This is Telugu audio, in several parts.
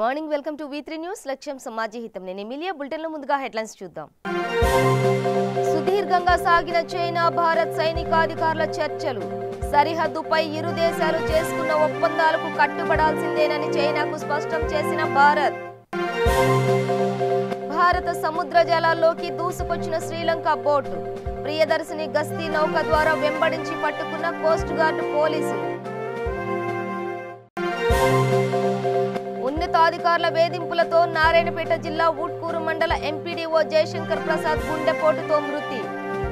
Morning welcome to V3 news లక్ష్యం సమాజ హితం నేను ఎమిలియా బులెటిన్ లో ముందుగా హెడ్లైన్స్ చూద్దాం సుదీర్ఘంగా సాగిన చైనా భారత్ సైనికాధికారుల చర్చలు సరిహద్దుపై ఇరు దేశాలు చేసుకున్న ఒప్పందాలకు కట్టుబడాల్సిందేనని చైనాకు స్పష్టం చేసిన భారత సముద్ర జలాల్లోకి దూసుకొచ్చిన శ్రీలంక బోటు ప్రియదర్శిని గస్తీ నౌక ద్వారా వెంబడించి పట్టుకున్న కోస్ట్ గార్డ్ పోలీసులు ఉన్నతాధికారుల వేధింపులతో నారాయణపేట జిల్లా ఊట్కూరు మండల ఎంపీడీఓ జయశంకర్ ప్రసాద్ గుండెపోటుతో మృతి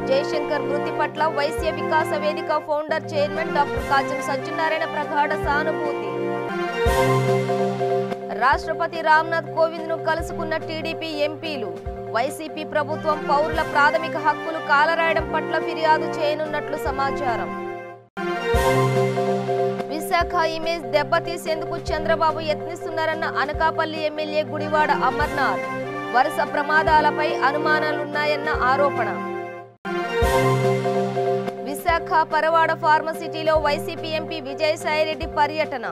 జయశంకర్ మృతి పట్ల వైశ్య వికాస వేదిక ఫౌండర్ చైర్మన్ డాక్టర్ కాజం సత్యనారాయణ ప్రగాఢ సానుభూతి రాష్ట్రపతి రామ్నాథ్ కోవింద్ ను కలుసుకున్న టీడీపీ ఎంపీలు వైసీపీ ప్రభుత్వం పౌరుల ప్రాథమిక హక్కులు కాలరాయడం పట్ల ఫిర్యాదు చేయనున్నట్లు సమాచారం విశాఖ ఇమేజ్ దెబ్బతీసేందుకు చంద్రబాబు యత్నిస్తున్నారన్న అనకాపల్లి ఎమ్మెల్యే గుడివాడ అమర్నాథ్ వరుస ప్రమాదాలపై అనుమానాలున్నాయన్న ఆరోపణ విశాఖ పరవాడ ఫార్మసిటీలో వైసీపీ ఎంపీ విజయసాయిరెడ్డి పర్యటన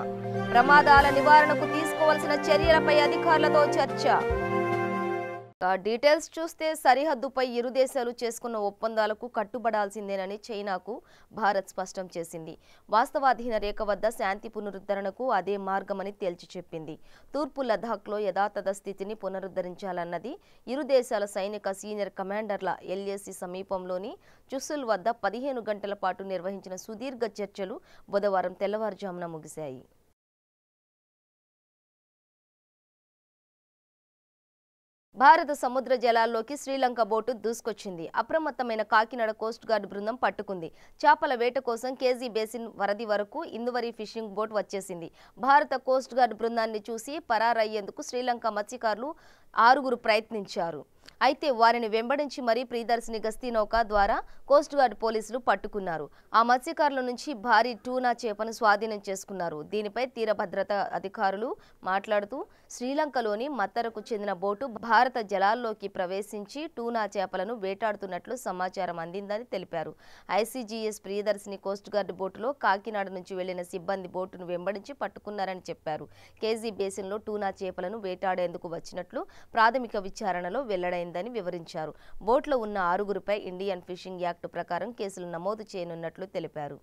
ప్రమాదాల నివారణకు తీసుకోవాల్సిన చర్యలపై అధికారులతో చర్చ డీటెయిల్స్ చూస్తే సరిహద్దుపై ఇరు దేశాలు చేసుకున్న ఒప్పందాలకు కట్టుబడాల్సిందేనని చైనాకు భారత్ స్పష్టం చేసింది వాస్తవాధీన రేఖ వద్ద శాంతి పునరుద్ధరణకు అదే మార్గమని తేల్చి చెప్పింది తూర్పు లదాఖ్లో యథాతథ స్థితిని పునరుద్ధరించాలన్నది ఇరు దేశాల సైనిక సీనియర్ కమాండర్ల LAC సమీపంలోని చుసుల్ వద్ద 15 గంటల పాటు నిర్వహించిన సుదీర్ఘ చర్చలు బుధవారం తెల్లవారుజామున ముగిశాయి భారత సముద్ర జలాల్లోకి శ్రీలంక బోటు దూసుకొచ్చింది అప్రమత్తమైన కాకినాడ కోస్ట్ గార్డ్ బృందం పట్టుకుంది చేపల వేట కోసం కేజీ బేసిన్ వరది వరకు ఇందువరి ఫిషింగ్ బోట్ వచ్చేసింది భారత కోస్ట్ గార్డ్ బృందాన్ని చూసి పరారయ్యేందుకు శ్రీలంక మత్స్యకారులు 6 ప్రయత్నించారు అయితే వారిని వెంబడించి మరీ ప్రియదర్శిని గస్తీ నౌక ద్వారా కోస్ట్ గార్డ్ పోలీసులు పట్టుకున్నారు ఆ మత్స్యకారుల నుంచి భారీ టూనా చేపను స్వాధీనం చేసుకున్నారు దీనిపై తీర భద్రత అధికారులు మాట్లాడుతూ శ్రీలంకలోని మత్తరకు చెందిన బోటు భారత జలాల్లోకి ప్రవేశించి టూనా చేపలను వేటాడుతున్నట్లు సమాచారం అందిందని తెలిపారు ICGS ప్రియదర్శిని కోస్ట్ గార్డ్ బోటులో కాకినాడ నుంచి వెళ్లిన సిబ్బంది బోటును వెంబడించి పట్టుకున్నారని చెప్పారు కేజీ బేసిన్లో టూనా చేపలను వేటాడేందుకు వచ్చినట్లు ప్రాథమిక విచారణలో వెల్లడైందని వివరించారు బోట్లో ఉన్న 6పై ఇండియన్ ఫిషింగ్ యాక్ట్ ప్రకారం కేసులు నమోదు చేయనున్నట్లు తెలిపారు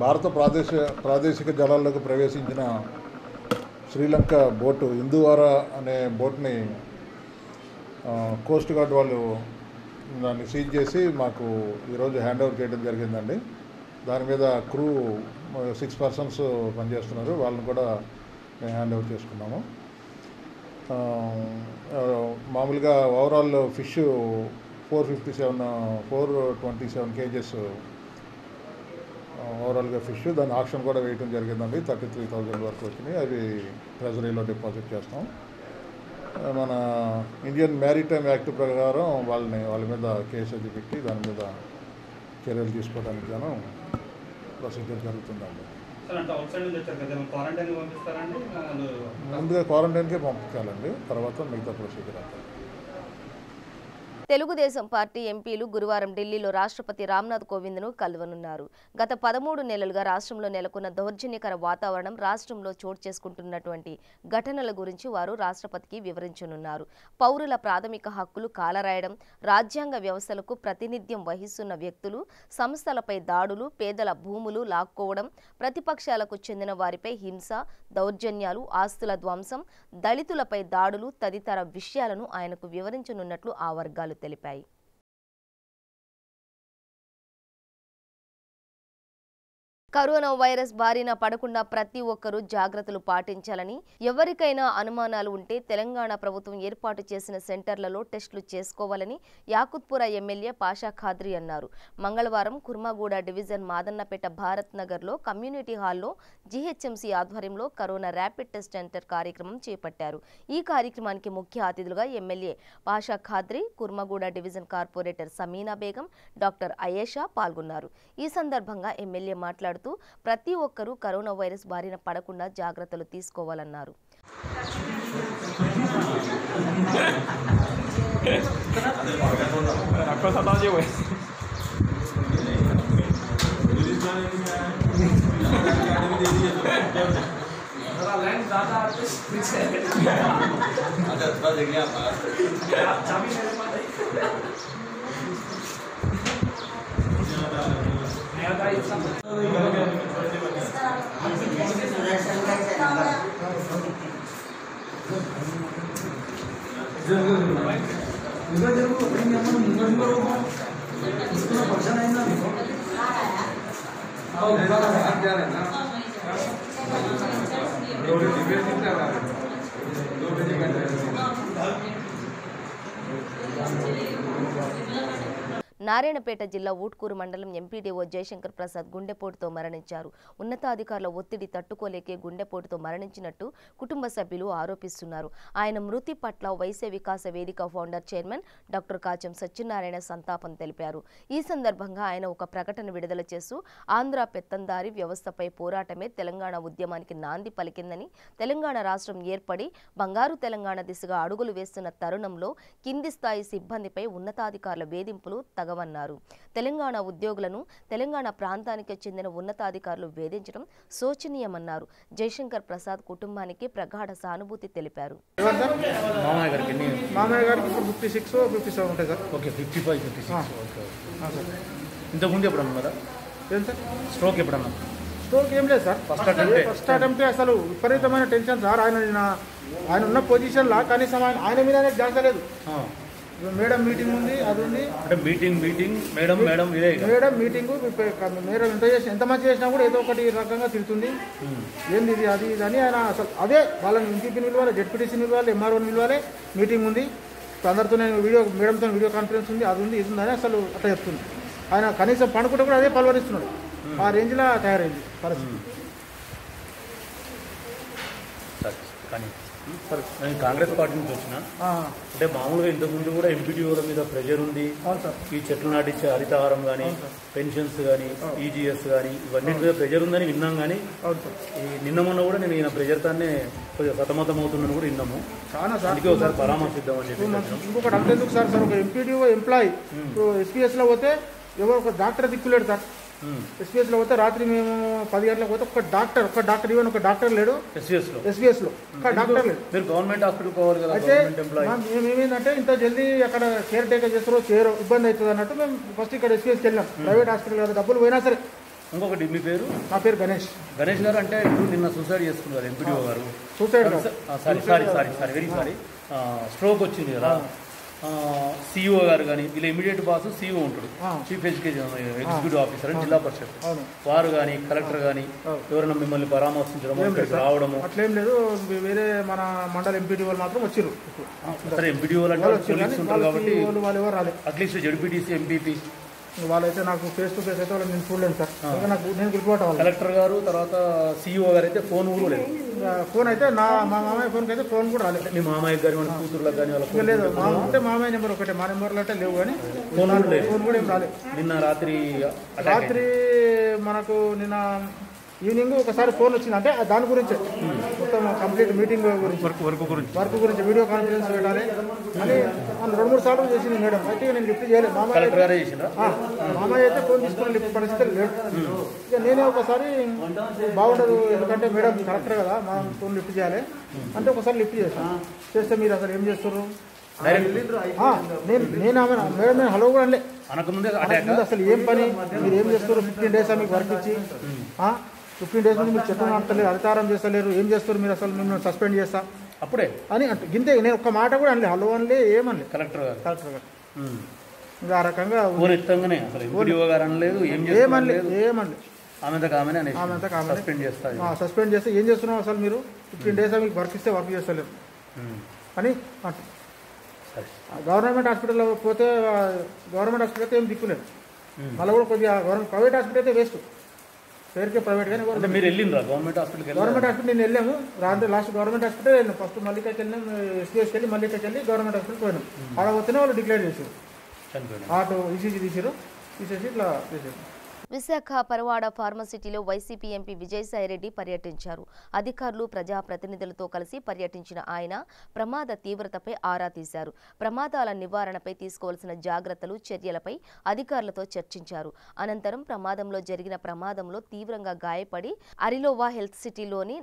భారత ప్రాదేశిక జలాల్లోకి ప్రవేశించిన శ్రీలంక బోటు ఇందువారా అనే బోట్ని కోస్ట్ గార్డ్ వాళ్ళు దాన్ని సీజ్ చేసి మాకు ఈరోజు హ్యాండ్ ఓవర్ చేయడం జరిగిందండి దాని మీద క్రూ 6 పర్సన్స్ పనిచేస్తున్నారు వాళ్ళని కూడా మేము హ్యాండ్ ఓవర్ చేసుకున్నాము మామూలుగా ఓవరాల్ ఫిష్ 427 కేజెస్ ఓవరాల్గా ఫిష్ దాని ఆక్షన్ కూడా వేయటం జరిగిందండి 33,000 వరకు వచ్చినాయి అవి ట్రెజరీలో డిపాజిట్ చేస్తాం మన ఇండియన్ మ్యారిటైమ్ యాక్ట్ ప్రకారం వాళ్ళ మీద కేసు అది పెట్టి దాని మీద చర్యలు తీసుకోవడానికి గాను ప్రొసీజర్ జరుగుతుందండి ముందుగా క్వారంటైన్కే పంపించాలండి తర్వాత మిగతా ప్రొసీజర్ అంతా తెలుగుదేశం పార్టీ ఎంపీలు గురువారం ఢిల్లీలో రాష్ట్రపతి రామ్నాథ్ కోవింద్ను కలవనున్నారు గత 13 నెలలుగా రాష్ట్రంలో నెలకొన్న దౌర్జన్యకర వాతావరణం రాష్ట్రంలో చోటు చేసుకుంటున్నటువంటి ఘటనల గురించి వారు రాష్ట్రపతికి వివరించనున్నారు పౌరుల ప్రాథమిక హక్కులు కాలరాయడం రాజ్యాంగ వ్యవస్థలకు ప్రాతినిధ్యం వహిస్తున్న వ్యక్తులు సంస్థలపై దాడులు పేదల భూములు లాక్కోవడం ప్రతిపక్షాలకు చెందిన వారిపై హింస దౌర్జన్యాలు ఆస్తుల ధ్వంసం దళితులపై దాడులు తదితర విషయాలను ఆయనకు వివరించనున్నట్లు ఆ వర్గాలు తెలిపాయి కరోనా వైరస్ బారిన పడకుండా ప్రతి ఒక్కరూ జాగ్రత్తలు పాటించాలని, ఎవరికైనా అనుమానాలు ఉంటే తెలంగాణ ప్రభుత్వం ఏర్పాటు చేసిన సెంటర్లలో టెస్టులు చేసుకోవాలని యాకుత్పుర ఎమ్మెల్యే పాషా ఖాద్రి అన్నారు. మంగళవారం కుర్మాగూడ డివిజన్ మాదన్నపేట భారత్ నగర్లో కమ్యూనిటీ హాల్లో జీహెచ్ఎంసీ ఆధ్వర్యంలో కరోనా ర్యాపిడ్ టెస్ట్ సెంటర్ కార్యక్రమం చేపట్టారు. ఈ కార్యక్రమానికి ముఖ్య అతిథులుగా MLA Pasha Khadri, Kurmaguda division corporator Sameena Begum, doctor Ayesha పాల్గొన్నారు. ఈ సందర్భంగా ఎమ్మెల్యే మాట్లాడుతూ ప్రతి ఒక్కరూ కరోనా వైరస్ బారిన పడకుండా జాగ్రత్తలు తీసుకోవాలన్నారు. నారాయణపేట జిల్లా ఊట్కూరు మండలం ఎంపీడీఓ జయశంకర్ ప్రసాద్ గుండెపోటుతో మరణించారు. ఉన్నతాధికారుల ఒత్తిడి తట్టుకోలేకే గుండెపోటుతో మరణించినట్టు కుటుంబ సభ్యులు ఆరోపిస్తున్నారు. ఆయన మృతి పట్ల వైశ్య వికాస వేదిక founder chairman doctor Kacham Satyanarayana సంతాపం తెలిపారు. ఈ సందర్భంగా ఆయన ఒక ప్రకటన విడుదల చేస్తూ ఆంధ్ర పెత్తందారి వ్యవస్థపై పోరాటమే తెలంగాణ ఉద్యమానికి నాంది పలికిందని, తెలంగాణ రాష్ట్రం ఏర్పడి బంగారు తెలంగాణ దిశగా అడుగులు వేస్తున్న తరుణంలో కింది స్థాయి సిబ్బందిపై ఉన్నతాధికారుల వేధింపులు తగవన్నారు. తెలంగాణ ఉద్యోగులను తెలంగాణ ప్రాంతానికి చెందిన ఉన్నతాధికారులు వేధించడం శోచనీయమన్నారు. జయశంకర్ ప్రసాద్ కుటుంబానికి ప్రగాఢ సానుభూతి తెలిపారు. స్ట్రోక్ ఏం లేదు సార్, ఫస్ట్ అటెంప్ట్ అసలు విపరీతమైన టెన్షన్ సార్. ఆయన ఉన్న పొజిషన్లా కనీసం ఆయన మీద ధ్యాస లేదు. మేడం మీటింగ్ ఉంది, అది ఉంది, మేడం మీటింగ్ మేడం ఎంత మంచి చేసినా కూడా ఏదో ఒకటి రకంగా తిరుగుతుంది. ఏంది ఇది, అది ఇది అని ఆయన అసలు అదే వాళ్ళని ఎంపీపీని పిలవాలి, జెడ్పీటీసీని పిలవాలి, ఎంఆర్ఓని పిలవాలి, మీటింగ్ ఉంది, అందరితో మేడంతో వీడియో కాన్ఫరెన్స్ ఉంది, అది ఉంది, ఇది ఉందని అసలు అట్లా చెప్తుంది. ఆయన కనీసం పండుకుంటే కూడా అదే పలవరిస్తున్నాడు. ఆ రేంజ్లో తయారైంది పరిస్థితి. నేను కాంగ్రెస్ పార్టీ నుంచి వచ్చిన, అంటే మామూలుగా ఇంతకుముందు కూడా ఎంపీటీఓల మీద ప్రెషర్ ఉంది. ఈ చెట్లు నాటించే హరితహారం కానీ, పెన్షన్స్ కానీ, ఈజీఎస్ కానీ, ఇవన్నీ మీద ప్రెషర్ ఉందని విన్నాం. కానీ ఈ నిన్న మొన్న కూడా నేను ఈయన ప్రెషర్తోనే కొద్దిగా సతమతం అవుతున్నాను కూడా విన్నాము. అందుకే ఒకసారి పరామర్శిద్దామని చెప్పి. ఇంకొకటి అంతేందుకు సార్, ఒక ఎంపీటీఓ ఎంప్లాయీ ఎస్పీఎస్లో పోతే ఎవరు ఒక డాక్టర్ దిక్కులేడు సార్. ఎస్పీఎస్లో పోతే రాత్రి మేము 10 గంటలకు పోతే ఒక డాక్టర్ ఈవెన్ ఒక డాక్టర్ లేడు ఎస్పీఎస్లో, ఒక డాక్టర్ లేడు. మీరు గవర్నమెంట్ హాస్పిటల్ పోవాలి కదా. అయితే మేమేంటంటే ఇంత జల్దీ అక్కడ కేర్ టేకర్ చేస్తారో చేయరో ఇబ్బంది అవుతుంది అన్నట్టు మేము ఫస్ట్ ఇక్కడ ఎస్పీఎస్కి వెళ్ళాం. ప్రైవేట్ హాస్పిటల్ కదా, డబ్బులు పోయినా సరే. ఇంకొకటి, మీ పేరు? నా పేరు గణేష్ గారు. అంటే ఇప్పుడు నిన్న సూసైడ్ చేసుకున్నారు ఎంపీడీఓ గారు. సూసైడ్ వెరీ సారీ, స్ట్రోక్ వచ్చింది కదా. సిఇఓ గారు కానీ, ఇలా ఇమీడియట్ బాస్ సిఇఓ ఉంటాడు, చీఫ్ ఎగ్జిక్యూటివ్ ఆఫీసర్ అని జిల్లా పరిషత్ వారు కానీ, కలెక్టర్ కానీ ఎవరైనా మిమ్మల్ని పరామర్శించడం రావడము అట్లేం లేదు. వేరే మన మండల ఎంపీడీ వాళ్ళు మాత్రం వచ్చారు. సరే, ఎంపీడీ వాళ్ళు అంటే పోలీసులు ఉంటారు కాబట్టి వాళ్ళు ఎవరు రాలేదు. అట్లీస్ట్ జడ్పీటీసీ, ఎంపీపీ వాళ్ళైతే నాకు ఫేస్ టు ఫేస్ అయితే వాళ్ళు నేను చూడలేను సార్. నేను గుర్తుపట్టాలి. కలెక్టర్ గారు, తర్వాత సిఇఓ గారు అయితే ఫోన్ కూడా లేదు. ఫోన్ అయితే మా మామయ్య ఫోన్కి అయితే ఫోన్ కూడా రాలేదు. మీ మామయ్య గారి మన కూతురులకు కానీ వాళ్ళకి లేదు. అంటే మామయ్య నెంబర్ ఒకటే, మా నెంబర్లు అంటే లేవు, కానీ ఫోన్ కూడా ఏం రాలేదు. నిన్న రాత్రి మనకు నిన్న ఈవినింగ్ ఒకసారి ఫోన్ వచ్చింది. అంటే దాని గురించి మొత్తం కంప్లీట్ మీటింగ్ గురించి, వర్క్ గురించి వీడియో కాన్ఫరెన్స్ పెట్టాలి అని 2-3 సార్లు చేసింది మేడం. అయితే నేను లిఫ్ట్ చేయలేదు. మామయ్య అయితే ఫోన్ తీసుకుని లిఫ్ట్ పరిస్థితి లేదు. ఇక నేనే ఒకసారి బాగుండదు, ఎందుకంటే మేడం కరెక్టర్ కదా, మా ఫోన్ లిఫ్ట్ చేయాలి అంటే ఒకసారి లిఫ్ట్ చేస్తే మీరు అసలు ఏం చేస్తారు, నేను ఆమె మేడం నేను హలో కూడా అనలే. అసలు ఏం పని, మీరు ఏం చేస్తారు, 15 days మీకు వర్క్ ఇచ్చి 15 days నుంచి మీరు చెట్లు నాటలేరు, హరితారం చేస్తలేరు, ఏం చేస్తారు మీరు, అసలు మిమ్మల్ని సస్పెండ్ చేస్తా అప్పుడే అని అంటే గింతే. నేను ఒక్క మాట కూడా అనలే, హలో అనలే, ఏమనలే. కలెక్టర్ గారు ఇంకా ఆ రకంగా ఏమనలేదు. సస్పెండ్ చేస్తే ఏం చేస్తున్నాం అసలు మీరు 15 days మీకు వర్క్ ఇస్తే వర్క్ చేస్తలేరు అని గవర్నమెంట్ హాస్పిటల్లో పోతే గవర్నమెంట్ హాస్పిటల్ అయితే ఏం దిక్కులేదు మళ్ళీ కూడా కొద్దిగా ప్రైవేట్ హాస్పిటల్ అయితే వేస్ట్ పేరుకే ప్రైవేట్ కానీ మీరు వెళ్ళిండ్రా గవర్నమెంట్ హాస్పిటల్ నేను వెళ్ళాము లాస్ట్ గవర్నమెంట్ హాస్పిటల్ వెళ్ళాను ఫస్ట్ మల్లికాకి వెళ్ళాం ఎస్పీఎస్కి వెళ్ళి మల్లికాకి వెళ్ళి గవర్నమెంట్ హాస్పిటల్ పోయినాం అలా వస్తేనే వాళ్ళు డిక్లేర్ చేశారు ఆటో ఈసీజీ తీసేసి ఇట్లా చేశారు. విశాఖ పరవాడ ఫార్మసిటీలో వైసీపీ ఎంపీ విజయసాయిరెడ్డి పర్యటించారు. అధికారులు ప్రజాప్రతినిధులతో కలిసి పర్యటించిన ఆయన ప్రమాద తీవ్రతపై ఆరా తీశారు. ప్రమాదాల నివారణపై తీసుకోవాల్సిన జాగ్రత్తలు చర్యలపై అధికారులతో చర్చించారు. అనంతరం ప్రమాదంలో తీవ్రంగా గాయపడి అరిలోవా హెల్త్ సిటీలోని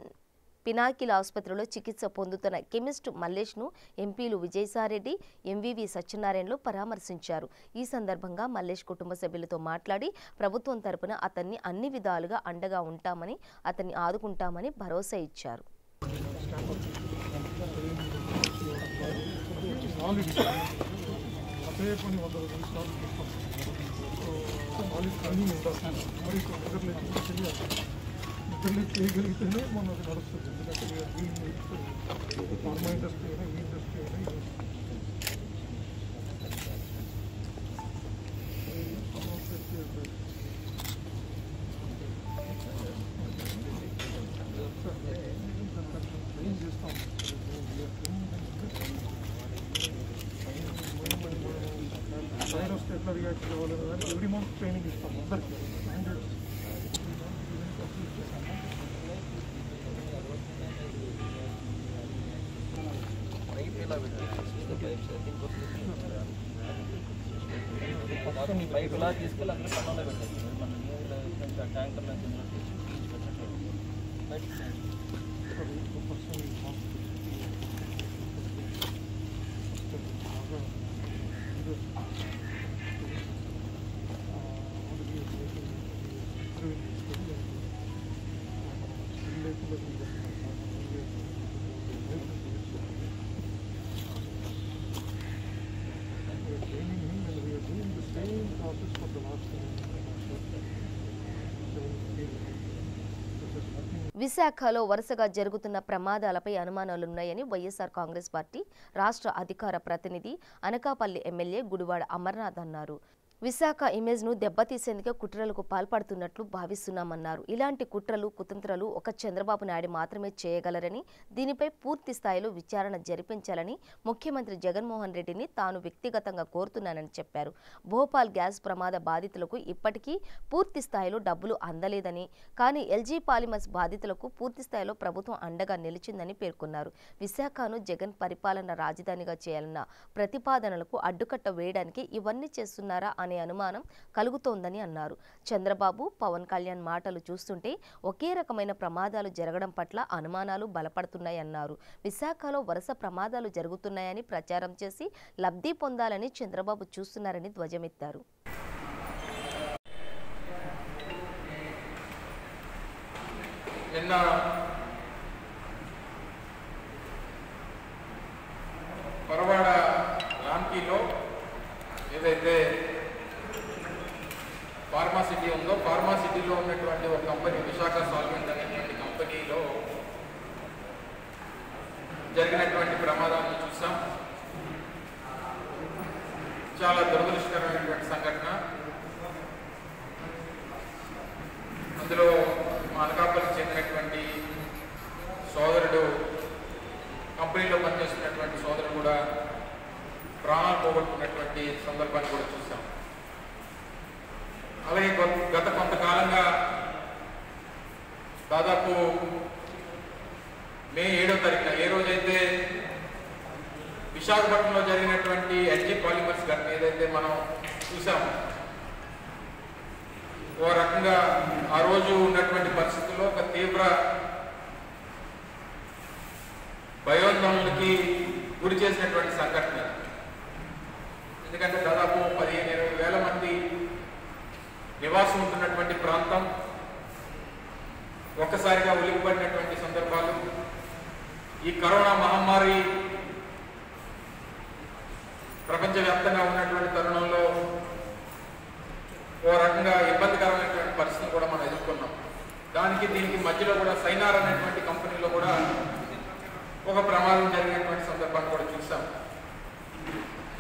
పినాకిల్ ఆసుపత్రిలో చికిత్స పొందుతున్న కెమిస్ట్ మల్లేష్ను ఎంపీలు విజయసాయిరెడ్డి, ఎంవీవీ సత్యనారాయణలు పరామర్శించారు. ఈ సందర్భంగా మల్లేష్ కుటుంబ సభ్యులతో మాట్లాడి ప్రభుత్వం తరపున అతన్ని అన్ని విధాలుగా అండగా ఉంటామని, అతన్ని ఆదుకుంటామని భరోసా ఇచ్చారు. చేయగలిగితేనే మనం అది నడుస్తుంది. ఎందుకంటే ఫార్మా ఇండస్ట్రీ అయినా ఈ ఇండస్ట్రీ అయినా ట్రైన్ చేస్తాం. ట్రైన్ వస్తే ఎట్లా రియాక్ట్ కావాలి ఎవ్రీ మంత్ ట్రైనింగ్ ఇస్తాం అందరికీ. పైప్ ఇలా తీసుకెళ్ళి అక్కడ పన్నులో పెట్టేస్తారు. మన ట్యాంకర్ విశాఖలో వరుసగా జరుగుతున్న ప్రమాదాలపై అనుమానాలున్నాయని వైఎస్ఆర్ కాంగ్రెస్ పార్టీ రాష్ట్ర అధికార ప్రతినిధి అనకాపల్లి ఎమ్మెల్యే గుడివాడ అమర్నాథ్ అన్నారు. విశాఖ ఇమేజ్ను దెబ్బతీసేందుకే కుట్రలకు పాల్పడుతున్నట్లు భావిస్తున్నామన్నారు. ఇలాంటి కుట్రలు, కుతంత్రాలు ఒక చంద్రబాబు నాయుడు మాత్రమే చేయగలరని, దీనిపై పూర్తి స్థాయిలో విచారణ జరిపించాలని ముఖ్యమంత్రి జగన్మోహన్ రెడ్డిని తాను వ్యక్తిగతంగా కోరుతున్నానని చెప్పారు. భోపాల్ గ్యాస్ ప్రమాద బాధితులకు ఇప్పటికీ పూర్తి స్థాయిలో డబ్బులు అందలేదని, కానీ ఎల్జీ పాలిమర్స్ బాధితులకు పూర్తి స్థాయిలో ప్రభుత్వం అండగా నిలిచిందని పేర్కొన్నారు. విశాఖను జగన్ పరిపాలన రాజధానిగా చేయాలన్న ప్రతిపాదనలకు అడ్డుకట్ట వేయడానికి ఇవన్నీ చేస్తున్నారా అనే అనుమానం కలుగుతోందని అన్నారు. చంద్రబాబు, పవన్ కళ్యాణ్ మాటలు చూస్తుంటే ఒకే రకమైన ప్రమాదాలు జరగడం పట్ల అనుమానాలు బలపడుతున్నాయన్నారు. విశాఖలో వరుస ప్రమాదాలు జరుగుతున్నాయని ప్రచారం చేసి లబ్ధి పొందాలని చంద్రబాబు చూస్తున్నారని ధ్వజమెత్తారు. పరవాడ రామ్కీలో ఏదైతే ఫార్మాసిటీ ఉందో, ఫార్మాసిటీలో ఉన్నటువంటి ఒక కంపెనీ విశాఖ సాల్వెంట్ అనేటువంటి కంపెనీలో జరిగినటువంటి ప్రమాదాలను చూసాం. చాలా దురదృష్టకరమైనటువంటి సంఘటన. అందులో మా అనకాపల్లికి చెందినటువంటి సోదరుడు, కంపెనీలో పనిచేస్తున్నటువంటి సోదరుడు కూడా ప్రాణాలు పోగొట్టుకున్నటువంటి సందర్భాన్ని కూడా చూసాం. అలాగే గత కొంతకాలంగా దాదాపు మే 7వ తారీఖున, ఏ రోజైతే విశాఖపట్నంలో జరిగినటువంటి ఎల్జీ పాలిమర్స్ ఘటన ఏదైతే మనం చూసామో, ఓ రకంగా ఆ రోజు ఉన్నటువంటి పరిస్థితుల్లో ఒక తీవ్ర భయోందోళనకి గురి చేసినటువంటి సంఘటన. ఎందుకంటే దాదాపు 15-20 వేల మంది నివాసం ఉంటున్నటువంటి ప్రాంతం ఒక్కసారిగా ఉలికిపడినటువంటి సందర్భాలు, ఈ కరోనా మహమ్మారి ప్రపంచవ్యాప్తంగా ఉన్నటువంటి తరుణంలో ఓ రకంగా ఇబ్బందికరమైనటువంటి పరిస్థితిని కూడా మనం ఎదుర్కొన్నాం. దానికి దీనికి మధ్యలో కూడా సైనార్ అనేటువంటి కంపెనీలో కూడా ఒక ప్రమాదం జరిగినటువంటి సందర్భాన్ని కూడా చూసాం.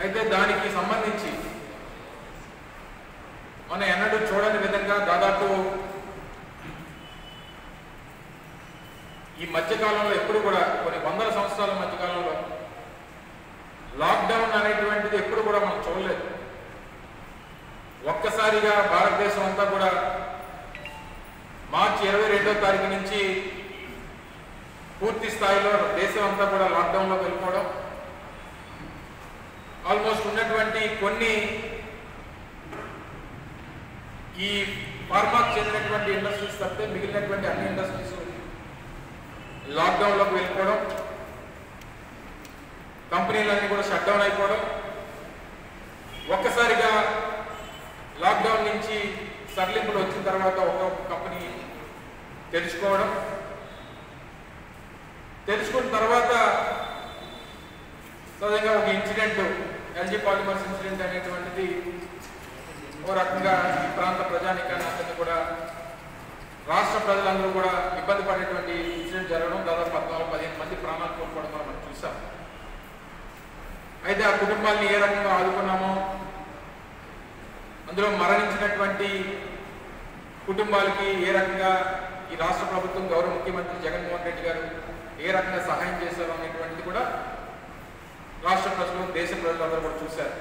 అయితే దానికి సంబంధించి మనం ఎన్నడూ చూడని విధంగా దాదాపు ఈ మధ్యకాలంలో ఎప్పుడు కూడా కొన్ని వందల సంవత్సరాల మధ్యకాలంలో లాక్డౌన్ అనేటువంటిది ఎప్పుడు కూడా మనం చూడలేదు. ఒక్కసారిగా భారతదేశం అంతా కూడా మార్చి 22వ తారీఖు నుంచి పూర్తి స్థాయిలో దేశం అంతా కూడా లాక్డౌన్లోకి వెళ్ళిపోవడం, ఆల్మోస్ట్ ఉన్నటువంటి కొన్ని ఈ ఫార్మాకు చెందినటువంటి ఇండస్ట్రీస్ తప్పితే మిగిలినటువంటి అన్ని ఇండస్ట్రీస్ లాక్డౌన్లోకి వెళ్ళిపోవడం, కంపెనీలన్నీ కూడా షట్ డౌన్ అయిపోవడం, ఒక్కసారిగా లాక్డౌన్ నుంచి సడలింపులు వచ్చిన తర్వాత ఒక్కొక్క కంపెనీ తెరుచుకోవడం, తెరుచుకున్న తర్వాత సహజంగా ఒక ఇన్సిడెంట్ ఎల్జీ పాలిమర్స్ ఇన్సిడెంట్ అనేటువంటిది ఓ రకంగా ఈ ప్రాంత ప్రజానికాన్ని అందరినీ కూడా రాష్ట్ర ప్రజలందరూ కూడా ఇబ్బంది పడేటువంటి ఇన్సిడెంట్ జరగడం, దాదాపు 14-15 మంది ప్రాణాలు కోల్పోవడం మనం చూసాం. అయితే ఆ కుటుంబాన్ని ఏ రకంగా ఆదుకున్నామో, అందులో మరణించినటువంటి కుటుంబాలకి ఏ రకంగా ఈ రాష్ట్ర ప్రభుత్వం గౌరవ ముఖ్యమంత్రి జగన్మోహన్ రెడ్డి గారు ఏ రకంగా సహాయం చేశారు అనేటువంటిది కూడా రాష్ట్ర ప్రజలు, దేశ ప్రజలందరూ కూడా చూశారు.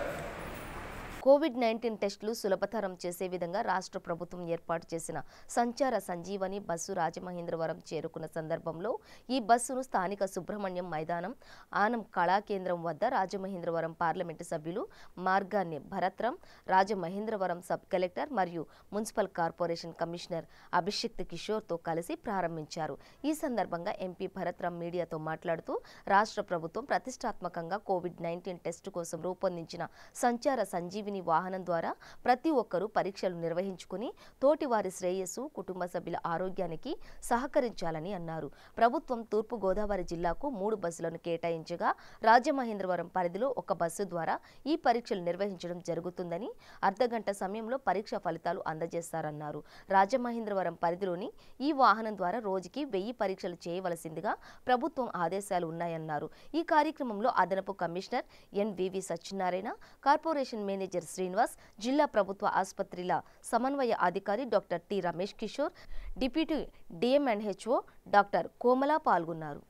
కోవిడ్-19 టెస్టులు సులభతరం చేసే విధంగా రాష్ట్ర ప్రభుత్వం ఏర్పాటు చేసిన సంచార సంజీవని బస్సు రాజమహేంద్రవరం చేరుకున్న సందర్భంలో ఈ బస్సును స్థానిక సుబ్రహ్మణ్యం మైదానం, ఆనం కళాకేంద్రం వద్ద రాజమహేంద్రవరం పార్లమెంటు సభ్యులు మార్గాన్ని భరత్రం, రాజమహేంద్రవరం సబ్ కలెక్టర్ మరియు మున్సిపల్ కార్పొరేషన్ కమిషనర్ అభిషిక్త్ కిషోర్తో కలిసి ప్రారంభించారు. ఈ సందర్భంగా ఎంపీ భరత్రం మీడియాతో మాట్లాడుతూ రాష్ట్ర ప్రభుత్వం ప్రతిష్టాత్మకంగా కోవిడ్-19 టెస్టు కోసం రూపొందించిన సంచార సంజీవిని వాహనం ద్వారా ప్రతి ఒక్కరూ పరీక్షలు నిర్వహించుకుని తోటివారి శ్రేయస్సు, కుటుంబ సభ్యుల ఆరోగ్యానికి సహకరించాలని అన్నారు. ప్రభుత్వం తూర్పు గోదావరి జిల్లాకు 3 బస్సులను కేటాయించగా రాజమహేంద్రవరం పరిధిలో ఒక బస్సు ద్వారా ఈ పరీక్షలు నిర్వహించడం జరుగుతుందని, అర్ధగంట సమయంలో పరీక్ష ఫలితాలు అందజేస్తారన్నారు. రాజమహేంద్రవరం పరిధిలోని ఈ వాహనం ద్వారా రోజుకి 1000 పరీక్షలు చేయవలసిందిగా ప్రభుత్వం ఆదేశాలు ఉన్నాయన్నారు. ఈ కార్యక్రమంలో అదనపు commissioner NVV Satyanarayana, corporation manager Srinivas, జిల్లా ప్రభుత్వ ఆసుపత్రుల సమన్వయ అధికారి doctor T Ramesh Kishore, deputy DMNHO doctor Komala పాల్గొన్నారు.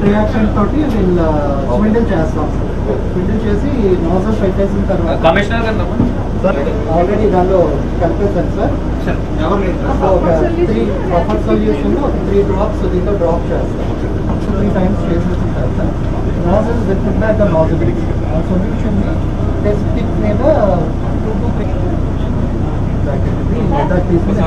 రియాక్షన్ తోటి వీళ్ళు స్విండిల్ చేస్తాం. స్విండిల్ చేసి నోజల్ పెట్టేసిన తర్వాత కమిషనర్ గారు ఆల్రెడీ దానిలో కలిపేశాను సార్. ఒక 3 బఫర్ సొల్యూషన్, ఒక 3 డ్రాప్స్ దీంతో డ్రాప్ చేస్తాం. 3 టైమ్స్ చేసేసిన తర్వాత నోజల్ విత్ నోజల్ ఆ సొల్యూషన్ టెస్ట్ స్టిక్ మీద 2 to 3 తీసుకుని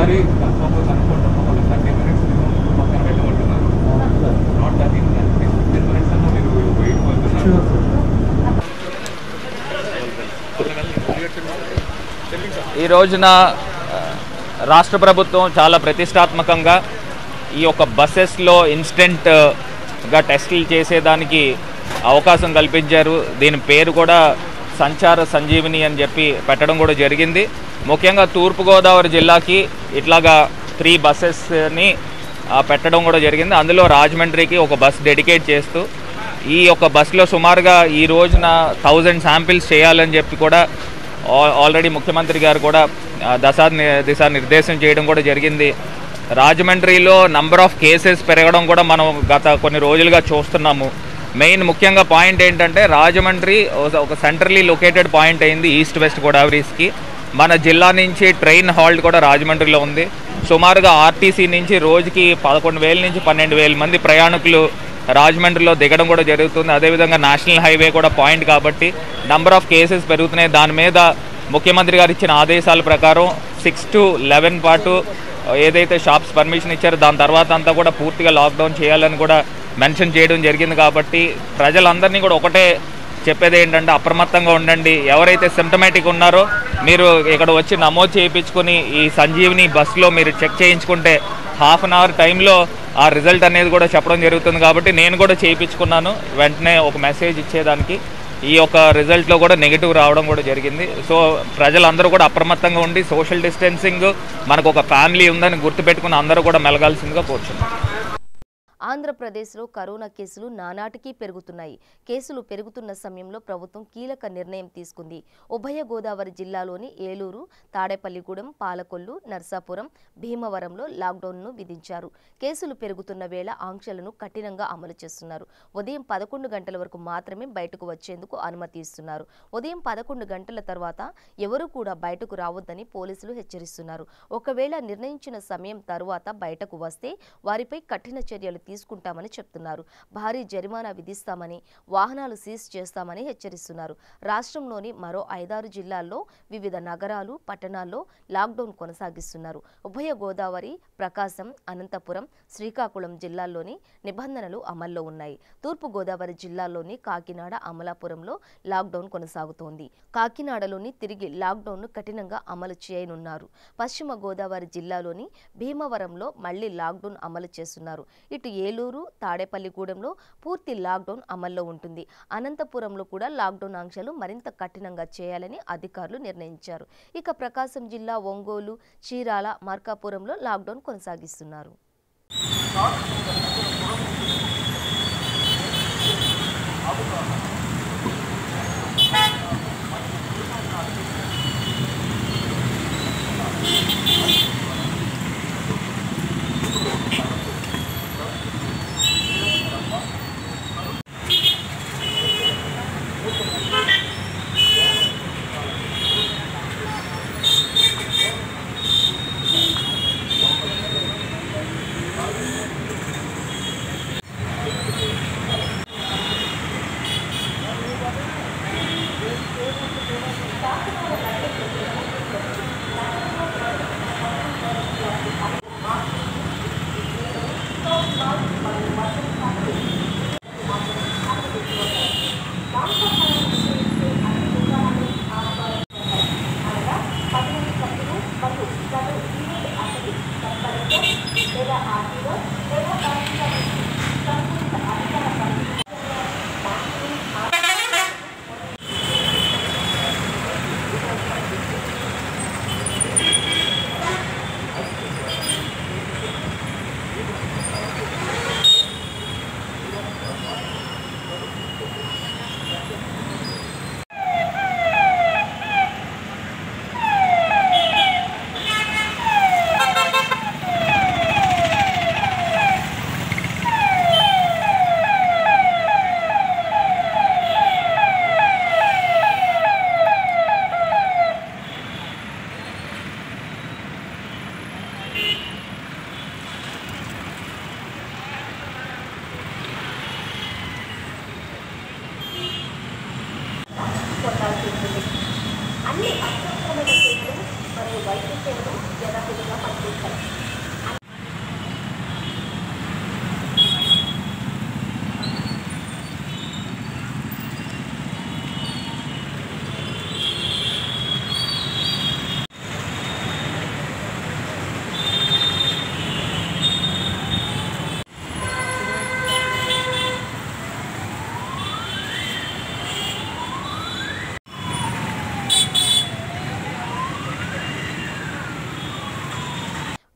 ఈ రోజున రాష్ట్ర ప్రభుత్వం చాలా ప్రతిష్టాత్మకంగా ఈ యొక్క బస్సెస్లో ఇన్స్టెంట్గా టెస్టులు చేసేదానికి అవకాశం కల్పించారు. దీని పేరు కూడా సంచార సంజీవిని అని చెప్పి పెట్టడం కూడా జరిగింది. ముఖ్యంగా తూర్పుగోదావరి జిల్లాకి ఇట్లాగా 3 బస్సెస్ని పెట్టడం కూడా జరిగింది. అందులో రాజమండ్రికి ఒక బస్ డెడికేట్ చేస్తూ ఈ యొక్క బస్సులో సుమారుగా ఈ రోజున 1000 శాంపిల్స్ చేయాలని చెప్పి కూడా ఆల్రెడీ ముఖ్యమంత్రి గారు కూడా దిశానిర్దేశం చేయడం కూడా జరిగింది. రాజమండ్రిలో నంబర్ ఆఫ్ కేసెస్ పెరగడం కూడా మనం గత కొన్ని రోజులుగా చూస్తున్నాము. మెయిన్ ముఖ్యంగా పాయింట్ ఏంటంటే రాజమండ్రి ఒక సెంట్రలీ లొకేటెడ్ పాయింట్ అయింది ఈస్ట్ వెస్ట్ గోదావరీస్కి. మన జిల్లా నుంచి ట్రైన్ హాల్ట్ కూడా రాజమండ్రిలో ఉంది. సుమారుగా ఆర్టీసీ నుంచి రోజుకి 11,000 నుంచి 12,000 మంది ప్రయాణికులు రాజమండ్రిలో దిగడం కూడా జరుగుతుంది. అదేవిధంగా నేషనల్ హైవే కూడా పాయింట్ కాబట్టి నంబర్ ఆఫ్ కేసెస్ పెరుగుతున్నాయి. దాని మీద ముఖ్యమంత్రి గారు ఇచ్చిన ఆదేశాల ప్రకారం 6 to 11 పాటు ఏదైతే షాప్స్ పర్మిషన్ ఇచ్చారో దాని తర్వాత అంతా కూడా పూర్తిగా లాక్డౌన్ చేయాలని కూడా మెన్షన్ చేయడం జరిగింది. కాబట్టి ప్రజలందరినీ కూడా ఒకటే చెప్పేది ఏంటంటే అప్రమత్తంగా ఉండండి. ఎవరైతే సిమ్టమాటిక్ ఉన్నారో మీరు ఇక్కడ వచ్చి నమోదు చేయించుకొని ఈ సంజీవిని బస్సులో మీరు చెక్ చేయించుకుంటే హాఫ్ అన్ అవర్ టైంలో ఆ రిజల్ట్ అనేది కూడా చెప్పడం జరుగుతుంది. కాబట్టి నేను కూడా చేయించుకున్నాను. వెంటనే ఒక మెసేజ్ ఇచ్చేదానికి ఈ యొక్క రిజల్ట్లో కూడా నెగిటివ్ రావడం కూడా జరిగింది. సో ప్రజలందరూ కూడా అప్రమత్తంగా ఉండి సోషల్ డిస్టెన్సింగ్, మనకు ఒక ఫ్యామిలీ ఉందని గుర్తుపెట్టుకుని అందరూ కూడా మెలగాల్సిందిగా కోరుచున్నాను. ఆంధ్రప్రదేశ్లో కరోనా కేసులు నానాటికి పెరుగుతున్నాయి. కేసులు పెరుగుతున్న సమయంలో ప్రభుత్వం కీలక నిర్ణయం తీసుకుంది. ఉభయ గోదావరి జిల్లాలోని ఏలూరు, తాడేపల్లిగూడెం, పాలకొల్లు, నర్సాపురం, భీమవరంలో లాక్డౌన్ను విధించారు. కేసులు పెరుగుతున్న వేళ ఆంక్షలను కఠినంగా అమలు చేస్తున్నారు. ఉదయం 11 గంటల వరకు మాత్రమే బయటకు వచ్చేందుకు అనుమతి ఇస్తున్నారు. ఉదయం 11 గంటల తర్వాత ఎవరూ కూడా బయటకు రావద్దని పోలీసులు హెచ్చరిస్తున్నారు. ఒకవేళ నిర్ణయించిన సమయం తరువాత బయటకు వస్తే వారిపై కఠిన చర్యలు తీసుకుంటామని చెప్తున్నారు. భారీ జరిమానా విధిస్తామని, వాహనాలు సీజ్ చేస్తామని హెచ్చరిస్తున్నారు. రాష్ట్రంలోని మరో 5-6 జిల్లాల్లో వివిధ నగరాలు, పట్టణాల్లో లాక్డౌన్ కొనసాగిస్తున్నారు. ఉభయ గోదావరి, ప్రకాశం, అనంతపురం, శ్రీకాకుళం జిల్లాల్లోని నిబంధనలు అమల్లో ఉన్నాయి. తూర్పు గోదావరి జిల్లాల్లోని కాకినాడ, అమలాపురంలో లాక్డౌన్ కొనసాగుతోంది. కాకినాడలోని తిరిగి లాక్డౌన్ను కఠినంగా అమలు చేయనున్నారు. పశ్చిమ గోదావరి జిల్లాలోని భీమవరంలో మళ్లీ లాక్డౌన్ అమలు చేస్తున్నారు. ఇటు ఏలూరు, తాడేపల్లిగూడెంలో పూర్తి లాక్డౌన్ అమల్లో ఉంటుంది. అనంతపురంలో కూడా లాక్డౌన్ ఆంక్షలు మరింత కఠినంగా చేయాలని అధికారులు నిర్ణయించారు. ఇక ప్రకాశం జిల్లా ఒంగోలు, చీరాల, మార్కాపురంలో లాక్డౌన్ కొనసాగిస్తున్నారు.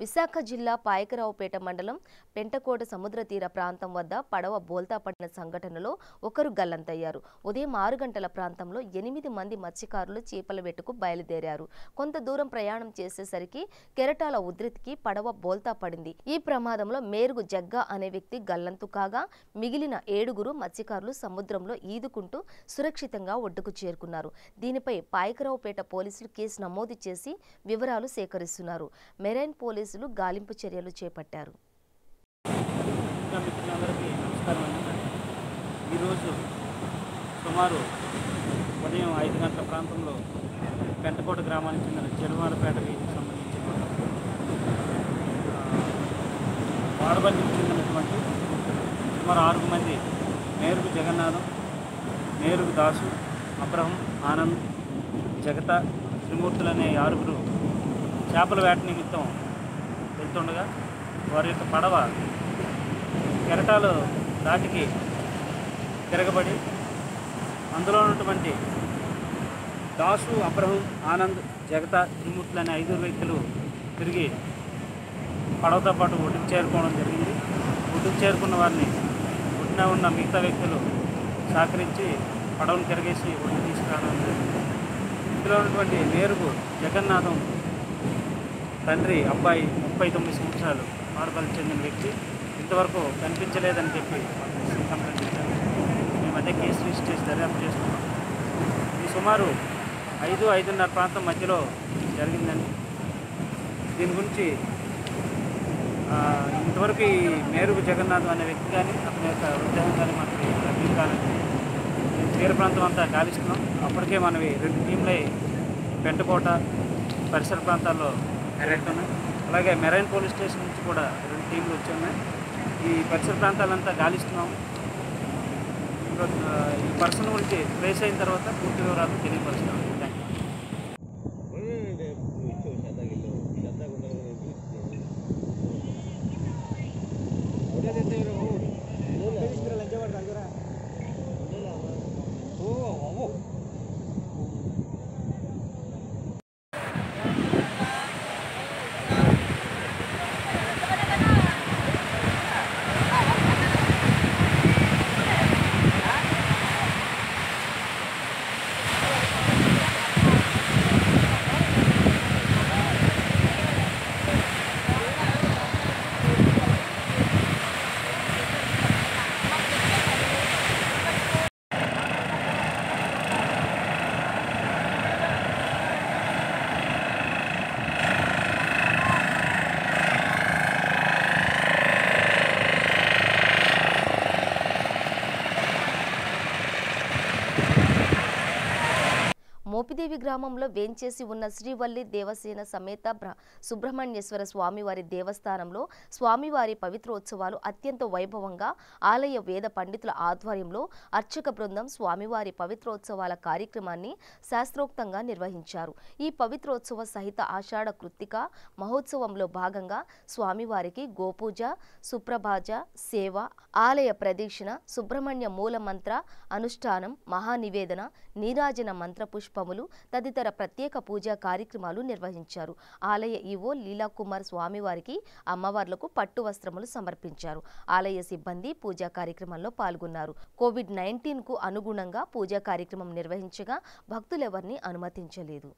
విశాఖ జిల్లా పాయకరావుపేట మండలం పెంటకోట సముద్ర తీర ప్రాంతం వద్ద పడవ బోల్తా పడిన సంఘటనలో ఒకరు గల్లంతయ్యారు. ఉదయం 6 గంటల ప్రాంతంలో 8 మంది మత్స్యకారులు చేపల వేటకు బయలుదేరారు. కొంత దూరం ప్రయాణం చేసేసరికి కెరటాల ఉధృతికి పడవ బోల్తా పడింది. ఈ ప్రమాదంలో మేరుగు జగ్గా అనే వ్యక్తి గల్లంతు కాగా మిగిలిన 7 మత్స్యకారులు సముద్రంలో ఈదుకుంటూ సురక్షితంగా ఒడ్డుకు చేరుకున్నారు. దీనిపై పాయకరావుపేట పోలీసులు కేసు నమోదు చేసి వివరాలు సేకరిస్తున్నారు. మెరైన్ పోలీసులు గాలింపు చర్యలు చేపట్టారు. ఈరోజు సుమారు ఉదయం 5 గంటల ప్రాంతంలో పెంటకోట గ్రామానికి చెందిన చెడుమారపేట వీధికి సంబంధించిన వాడబండికి చెందినటువంటి సుమారు 6 మంది మేరుగు జగన్నాథం, మేరుగు దాసు, అబ్రహం, ఆనంద్, జగత, త్రిమూర్తులు అనే 6 చేపల వేట నిమిత్తం వెళ్తుండగా వారి యొక్క పడవ కెరటాలు దాటికి తిరగబడి అందులో ఉన్నటువంటి దాసు, అబ్రహం, ఆనంద్, జగత, త్రిమూర్తులు అనే 5 వ్యక్తులు తిరిగి పడవతో పాటు ఒడ్డుకు చేరుకోవడం జరిగింది. ఒడ్డుకు చేరుకున్న వారిని ఒడ్డున ఉన్న మిగతా వ్యక్తులు సహకరించి పడవను తిరగేసి ఒడ్డు తీసుకురావడం జరిగింది. ఇందులో ఉన్నటువంటి మేరుగు జగన్నాథం తండ్రి అబ్బాయి 39 సంవత్సరాలు ఆడపల్లి చెందిన వ్యక్తి ఇంతవరకు కనిపించలేదని చెప్పి కంప్లైంట్ ఇచ్చారు. మేము అదే కేసు రిజిస్టర్ చేసి దర్యాప్తు చేస్తున్నాం. ఇది సుమారు 5-5:30 ప్రాంతం మధ్యలో జరిగిందని, దీని గురించి ఇంతవరకు ఈ మేరుగు జగన్నాథం అనే వ్యక్తి కానీ అతని యొక్క ఉద్యోగం కానీ మనకి లభ్యం కాలేదు. తీర ప్రాంతం అంతా గాలిస్తున్నాం. అప్పటికే మనవి 2 టీంలై పెంటకోట పరిసర ప్రాంతాల్లో జరుగుతున్నాయి. అలాగే మెరైన్ పోలీస్ స్టేషన్ నుంచి కూడా 2 టీంలు వచ్చి ఉన్నాయి. ఈ పరిసర ప్రాంతాలంతా గాలిస్తున్నాం. ఈ పర్సన్ గురించి ట్రేస్ అయిన తర్వాత పూర్తి వివరాలు తెలియపరుస్తున్నాం. Thank you. మోపిదేవి గ్రామంలో వేంచేసి ఉన్న శ్రీవల్లి దేవసేన సమేత సుబ్రహ్మణ్యేశ్వర స్వామివారి దేవస్థానంలో స్వామివారి పవిత్రోత్సవాలు అత్యంత వైభవంగా ఆలయ వేద పండితుల ఆధ్వర్యంలో అర్చక బృందం స్వామివారి పవిత్రోత్సవాల కార్యక్రమాన్ని శాస్త్రోక్తంగా నిర్వహించారు. ఈ పవిత్రోత్సవ సహిత ఆషాఢ కృత్తిక మహోత్సవంలో భాగంగా స్వామివారికి గోపూజ, సుప్రభాజ సేవ, ఆలయ ప్రదక్షిణ, సుబ్రహ్మణ్య మూల మంత్ర అనుష్ఠానం, మహానివేదన, నీరాజన మంత్ర పుష్పములు తదితర ప్రత్యేక పూజా కార్యక్రమాలు నిర్వహించారు. ఆలయ ఈవో లీలాకుమార్ స్వామివారికి అమ్మవార్లకు పట్టు వస్త్రములు సమర్పించారు. ఆలయ సిబ్బంది పూజా కార్యక్రమంలో పాల్గొన్నారు. కోవిడ్-19 కు అనుగుణంగా పూజా కార్యక్రమం నిర్వహించగా భక్తులెవరిని అనుమతించలేదు.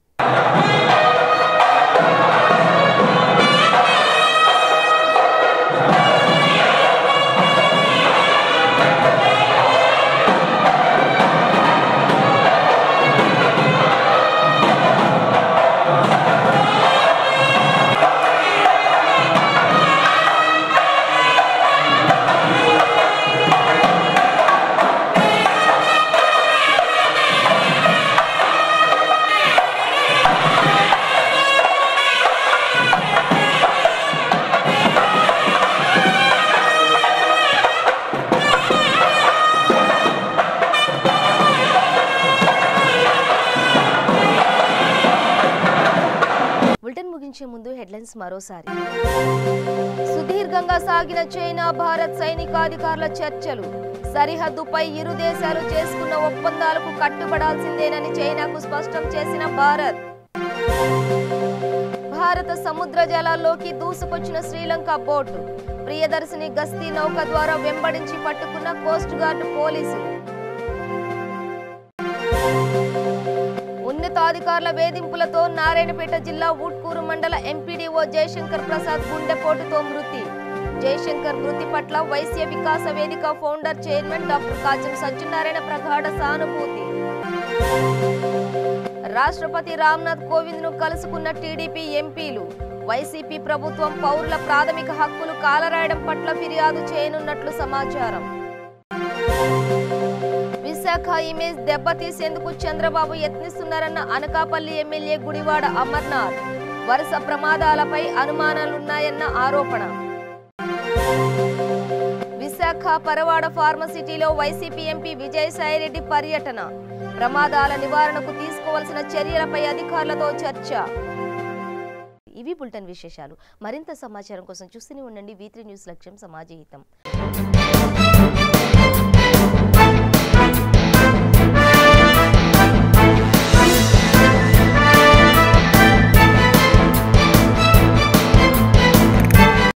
ముందు హెడ్లైన్స్ మరోసారి. సుదీర్ఘంగా సాగిన చైనా భారత్ సైనికాధికారుల చర్చలు. సరిహద్దుపై ఇరు దేశాలు చేసుకున్న ఒప్పందాలకు కట్టుబడాల్సిందేనని చైనాకు స్పష్టం చేసిన భారత్. భారత సముద్ర జలాల్లోకి దూసుకొచ్చిన శ్రీలంక బోటు. ప్రియదర్శిని గస్తీ నౌక ద్వారా వెంబడించి పట్టుకున్న కోస్ట్ గార్డు పోలీసులు. ఉన్నతాధికారుల వేధింపులతో నారాయణపేట జిల్లా ఊట్కూరు మండల ఎంపీడీఓ జయశంకర్ ప్రసాద్ గుండెపోటుతో మృతి. జయశంకర్ మృతి పట్ల వైశ్య వికాస వేదిక ఫౌండర్ చైర్మన్ డాక్టర్ కాజం సత్యనారాయణ ప్రగాఢ సానుభూతి. రాష్ట్రపతి రామ్నాథ్ కోవింద్ ను కలుసుకున్న టీడీపీ ఎంపీలు. వైసీపీ ప్రభుత్వం పౌరుల ప్రాథమిక హక్కులు కాలరాయడం పట్ల ఫిర్యాదు చేయనున్నట్లు సమాచారం. విశాఖ ఇమేజ్ దెబ్బతీసేందుకు చంద్రబాబు యత్నిస్తున్నారన్న అనకాపల్లి ఎమ్మెల్యే గుడివాడ అమర్నాథ్. వరుస ప్రమాదాలపై అనుమానాలున్నాయన్న ఆరోపణ. విశాఖ విశాఖ పరవాడ ఫార్మసిటీలో వైసీపీ ఎంపీ విజయసాయిరెడ్డి పర్యటన. ప్రమాదాల నివారణకు తీసుకోవాల్సిన చర్యలపై అధికారులతో చర్చ. ఇవి బులెటిన్ విశేషాలు. మరింత సమాచారం కోసం చూస్తూనే ఉండండి V3 న్యూస్. లక్ష్యం సమాజ హితం.